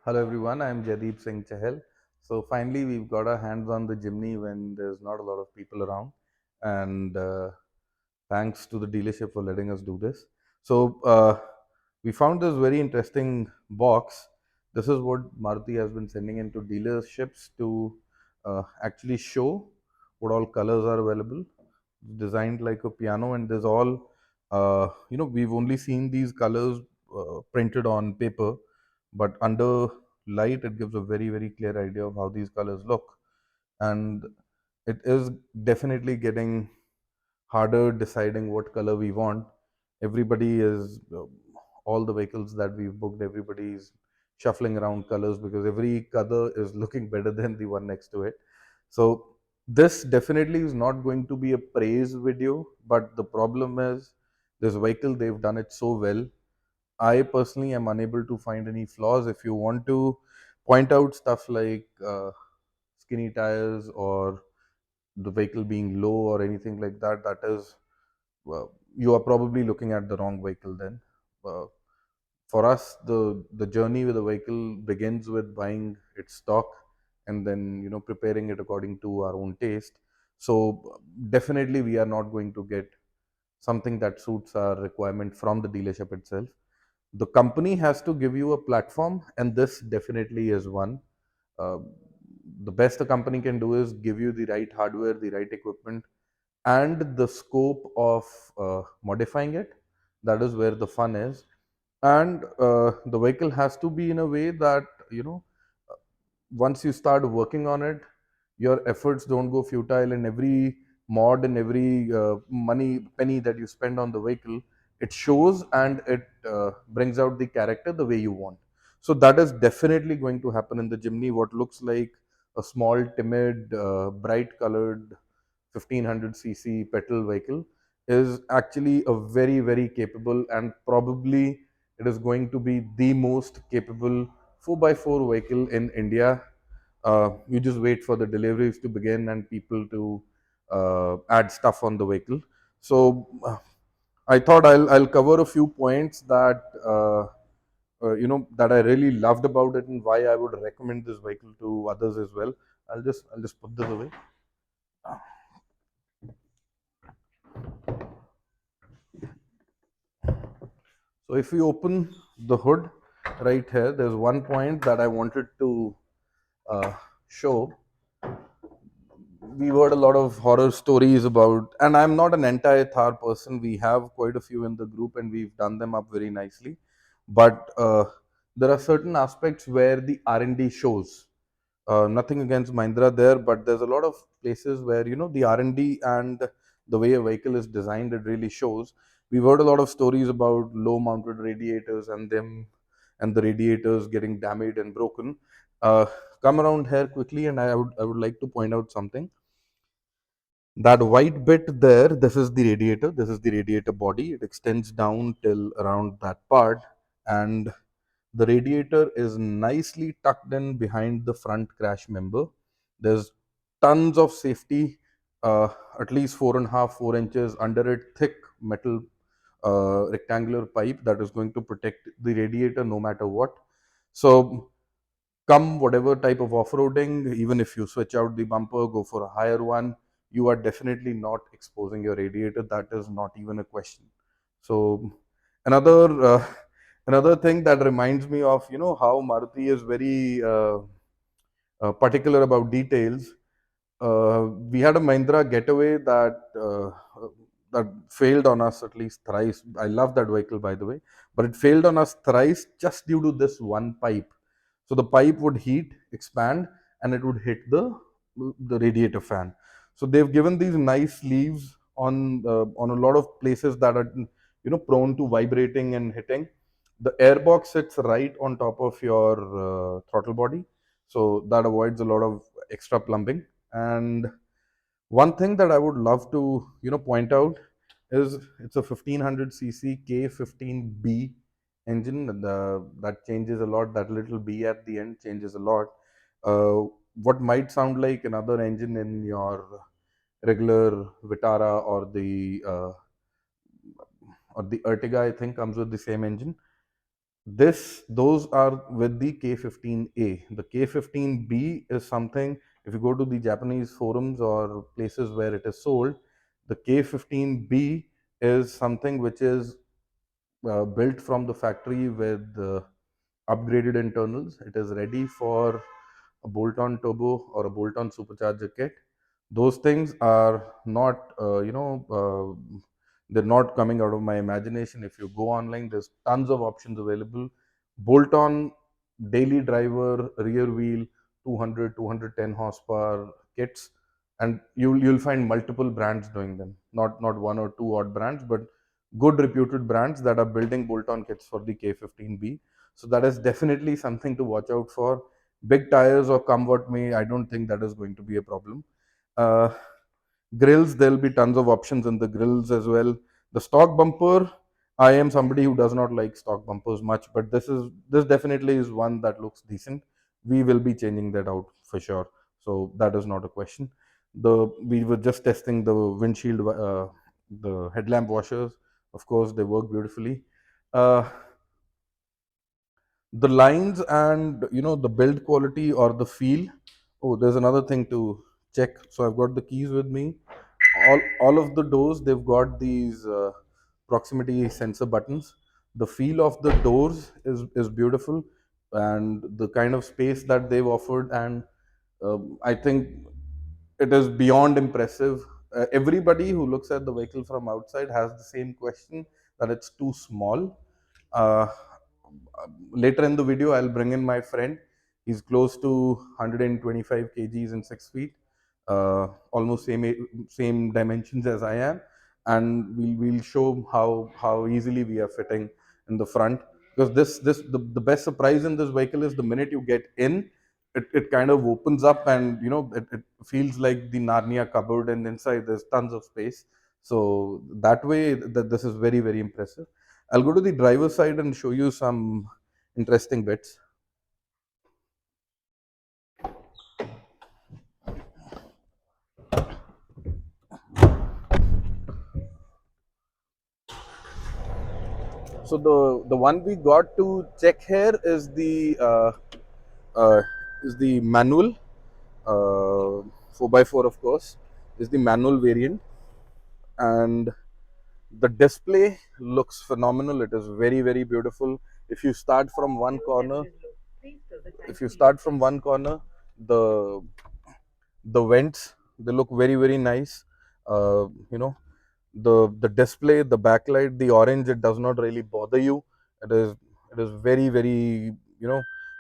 Hello everyone, I am Jaideep Singh Chahal. So finally we've got our hands on the Jimny when there's not a lot of people around, and thanks to the dealership for letting us do this. So we found this very interesting box. This is what Maruti has been sending into dealerships to actually show what all colors are available. Designed like a piano, and there's all we've only seen these colors printed on paper, but under light it gives a very clear idea of how these colors look. And it is definitely getting harder deciding what color we want. Everybody is all the vehicles that we've booked, everybody is shuffling around colors because every color is looking better than the one next to it. So this definitely is not going to be a praise video, but the problem is this vehicle, they've done it so well. I personally am unable to find any flaws. If you want to point out stuff like skinny tires or the vehicle being low or anything like that, that is, you are probably looking at the wrong vehicle then. Uh, for us, the journey with the vehicle begins with buying its stock and then preparing it according to our own taste. So definitely we are not going to get something that suits our requirement from the dealership itself. The company has to give you a platform, and this definitely is one. uh, the best a company can do is give you the right hardware, the right equipment, and the scope of modifying it. That is where the fun is. And the vehicle has to be in a way that once you start working on it, your efforts don't go futile, and every mod and every money penny that you spend on the vehicle, it shows, and it brings out the character the way you want. So that is definitely going to happen in the Jimny. What looks like a small, timid, bright colored 1500cc petrol vehicle is actually a very capable, and probably it is going to be the most capable 4x4 vehicle in India. You just wait for the deliveries to begin and people to add stuff on the vehicle. So I thought I'll cover a few points that that I really loved about it and why I would recommend this vehicle to others as well. I'll just put this away. So if we open the hood right here, there's one point that I wanted to uh, show. We've heard a lot of horror stories about, and I'm not an anti-Thar person. We have quite a few in the group, and we've done them up very nicely. But there are certain aspects where the R&D shows. Nothing against Mahindra there, but there's a lot of places where the R&D and the way a vehicle is designed, it really shows. We've heard a lot of stories about low-mounted radiators and them and the radiators getting damaged and broken. Uh, Come around here quickly, and I would like to point out something. That white bit there, this is the radiator. This is the radiator body. It extends down till around that part, and the radiator is nicely tucked in behind the front crash member. There's tons of safety, uh, at least 4.5, 4 inches under it, thick metal rectangular pipe that is going to protect the radiator no matter what. So come whatever type of off-roading, even if you switch out the bumper, go for a higher one, you are definitely not exposing your radiator. That is not even a question. So another another thing that reminds me of how Maruti is very particular about details. We had a Mahindra Getaway that failed on us at least thrice. I love that vehicle, by the way, but it failed on us thrice just due to this one pipe. So the pipe would heat, expand, and it would hit the radiator fan. So they've given these nice sleeves on a lot of places that are prone to vibrating and hitting. The airbox sits right on top of your throttle body, so that avoids a lot of extra plumbing. And one thing that I would love to point out is it's a 1500cc K15B engine. That changes a lot. That little B at the end changes a lot. What might sound like another engine in your regular Vitara or the Ertiga, I think, comes with the same engine. Those are with the K15A. The K15B is something, if you go to the Japanese forums or places where it is sold, the K15B is something which is built from the factory with upgraded internals. It is ready for a bolt-on turbo or a bolt-on supercharger kit. Those things are not, they're not coming out of my imagination. If you go online, there's tons of options available. Bolt-on daily driver rear wheel 200, 210 horsepower kits, and you'll find multiple brands doing them. Not one or two odd brands, but good reputed brands that are building bolt-on kits for the K15B. So that is definitely something to watch out for. Big tires or come what may, I don't think that is going to be a problem. Uh, Grills, there'll be tons of options in the grills as well. The stock bumper, I am somebody who does not like stock bumpers much, but this definitely is one that looks decent. We will be changing that out for sure. So that is not a question. We were just testing the windshield, the headlamp washers. Of course, they work beautifully. Uh, the lines and the build quality or the feel. Oh, there's another thing to check. So I've got the keys with me. All of the doors, they've got these proximity sensor buttons. The feel of the doors is beautiful, and the kind of space that they've offered, and I think it is beyond impressive. Everybody who looks at the vehicle from outside has the same question, that it's too small. uh, Later in the video, I'll bring in my friend. He's close to 125 kgs and 6 feet, almost same dimensions as I am, and we'll show how easily we are fitting in the front. Because the best surprise in this vehicle is the minute you get in, it kind of opens up, and it feels like the Narnia cupboard, and inside there's tons of space. So that way, that this is very, very impressive. I'll go to the driver's side and show you some interesting bits. So the one we got to check here uh, is the manual, 4x4, of course, is the manual variant, and the display looks phenomenal. It is very, very beautiful. If you start from one corner, if you start from one corner, the the vents, they look very, very nice. uh, you know the display, the backlight, the orange, it does not really bother you. It is very, very,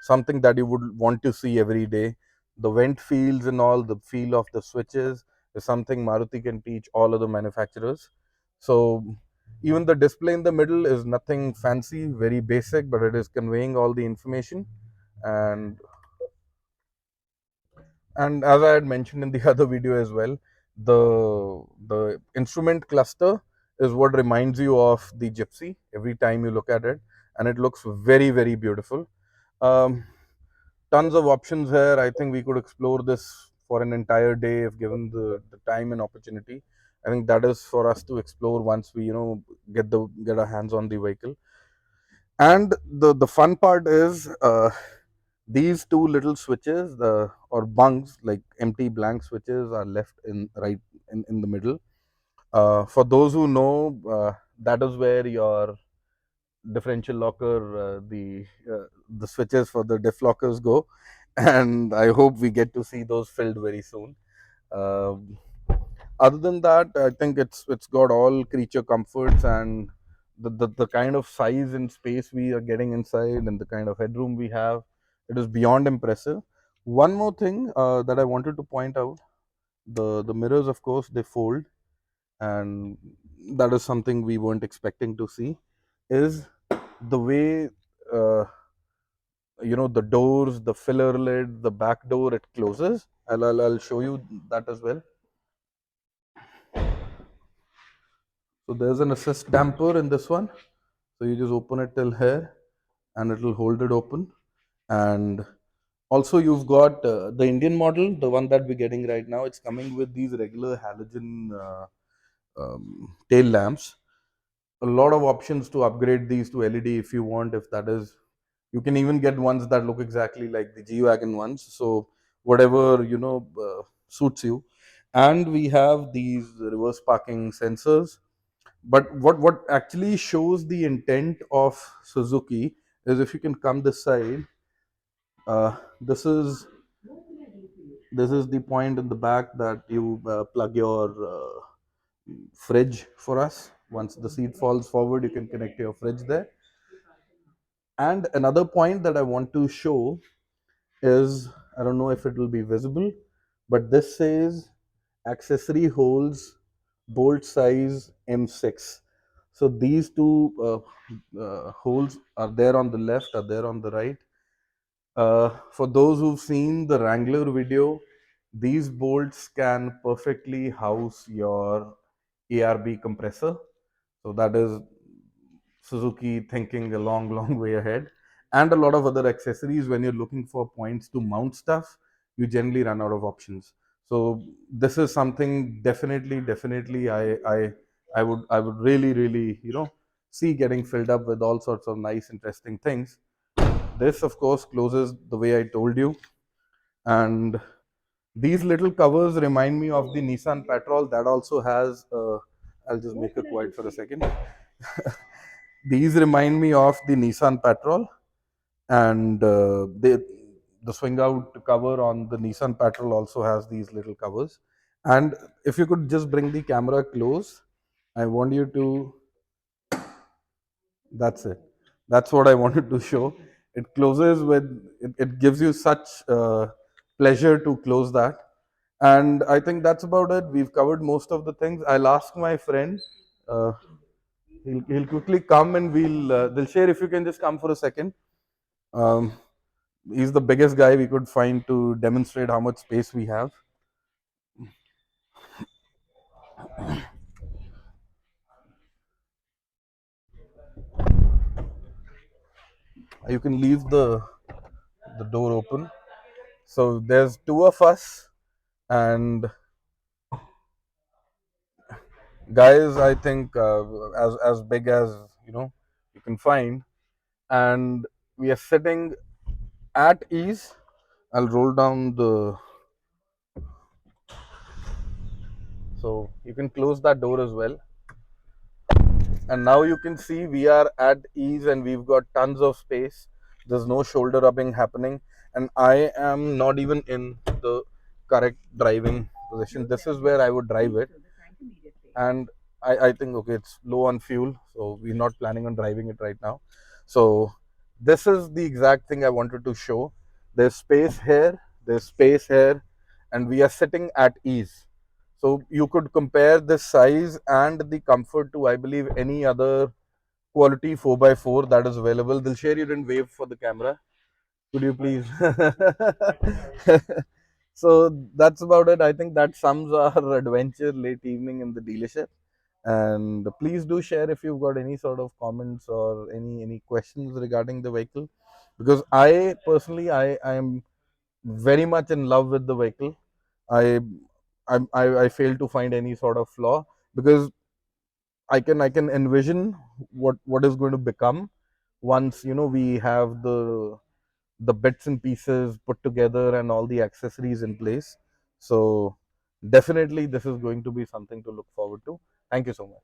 something that you would want to see every day. The vent feels and all, the feel of the switches is something Maruti can teach all other manufacturers. So even the display in the middle is nothing fancy, very basic, but it is conveying all the information. And as I had mentioned in the other video as well, the instrument cluster is what reminds you of the Gypsy every time you look at it, and it looks very, very beautiful. um, Tons of options here. I think we could explore this for an entire day if given the time and opportunity. I think that is for us to explore once we get our hands on the vehicle. And the fun part is, these two little switches, the or bungs, like empty blank switches, are left in right in the middle. For those who know, that is where your differential locker, the switches for the diff lockers go, and I hope we get to see those filled very soon. Um Other than that, I think it's got all creature comforts, and the kind of size and space we are getting inside, and the kind of headroom we have, it is beyond impressive. One more thing that I wanted to point out: the mirrors, of course, they fold, and that is something we weren't expecting to see. Is the way, the doors, the filler lid, the back door, it closes. I'll show you that as well. So there's an assist damper in this one. So you just open it till here, and it will hold it open. And also you've got the Indian model, the one that we're getting right now. It's coming with these regular halogen tail lamps. a lot of options to upgrade these to LED if you want. If that is, you can even get ones that look exactly like the G-Wagon ones. So whatever suits you. And we have these reverse parking sensors. But what actually shows the intent of Suzuki is, if you can come this side, uh, this is this is the point in the back that you plug your fridge for us. Once the seat falls forward, you can connect your fridge there. And another point that I want to show is, I don't know if it will be visible, but this says accessory holes bolt size M6. So these two holes are there on the left, are there on the right. For those who've seen the Wrangler video, these bolts can perfectly house your ARB compressor. So that is Suzuki thinking a long, long way ahead. And a lot of other accessories. When you're looking for points to mount stuff, you generally run out of options. So this is something definitely I would really, really, see getting filled up with all sorts of nice, interesting things. This, of course, closes the way I told you. And these little covers remind me of the Nissan Patrol that also has, I'll just make it quiet for a second. These remind me of the Nissan Patrol, and the swing out cover on the Nissan Patrol also has these little covers. And if you could just bring the camera close, I want you to, that's it. That's what I wanted to show. It closes with, it gives you such pleasure to close that. And I think that's about it. We've covered most of the things. I'll ask my friend. Uh, he'll quickly come, and they'll share. If you can just come for a second. Um, he's the biggest guy we could find to demonstrate how much space we have. You can leave the door open. So there's two of us, and guys, I think as big as you can find, and we are sitting at ease. I'll roll down the, so you can close that door as well. And now you can see we are at ease, and we've got tons of space. There's no shoulder rubbing happening, and I am not even in the correct driving position. This is where I would drive it, and I think, okay, it's low on fuel, so we're not planning on driving it right now. So this is the exact thing I wanted to show. There's space here, there's space here, and we are sitting at ease. So you could compare this size and the comfort to, I believe, any other quality 4x4 that is available. Dilsher, you didn't wave for the camera. Could you please? So that's about it. I think that sums our adventure late evening in the dealership. And please do share if you've got any sort of comments or any questions regarding the vehicle, because I personally I am very much in love with the vehicle. I I fail to find any sort of flaw, because I can envision what is going to become once we have the bits and pieces put together and all the accessories in place. So definitely this is going to be something to look forward to. Thank you so much.